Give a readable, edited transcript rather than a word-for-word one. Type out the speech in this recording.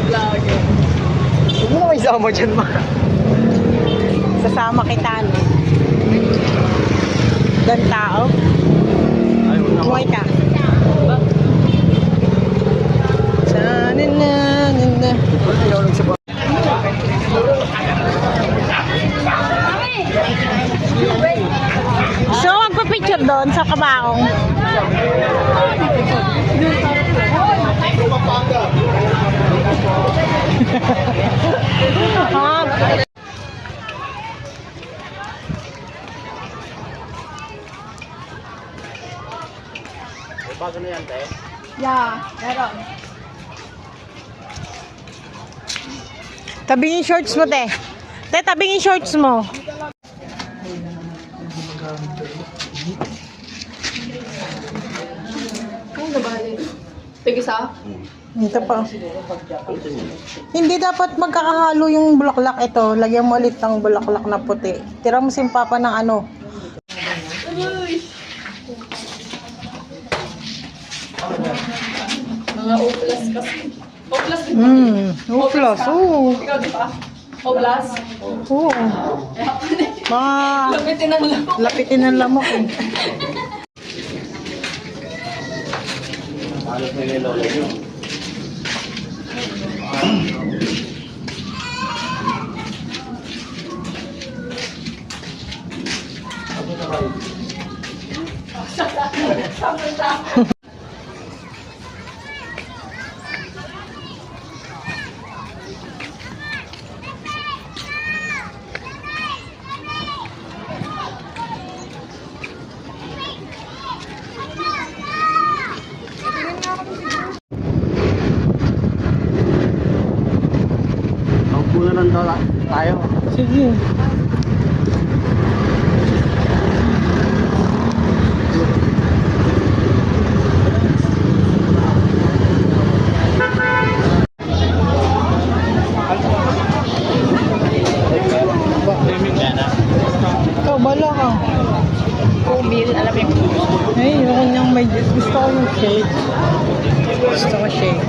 Vlogger. Huwag mo naman isama dyan, ma. Sasama kita, no? Doon tao. Buhay ka. Sa-na-na-na-na. Ayaw lang sa ba. So, magpa-picture doon sa kabaong. Ha? Bago na yan, te. Yeah, meron. Tabingin shorts mo, te. Te, tabingin shorts mo. Ano na bali? Tig-isa? Ito pa. Hindi dapat magkakahalo yung bulaklak ito. Lagyan mo ulit ng bulaklak na puti. Tira mo simpapa ng ano. Mga O+ kasi. O+ di ba? Plus. Oo. Ikaw di ba? O+? Oo. Mga Lapitin ang lamok. lapitin ng lamok eh. Halos na yung lola nyo. Muna lang daw tayo. Sige. Ikaw, bala ka. Kubil, alam mo yung Ay, yung niyang may gusto ko yung shade. Gusto ko shade.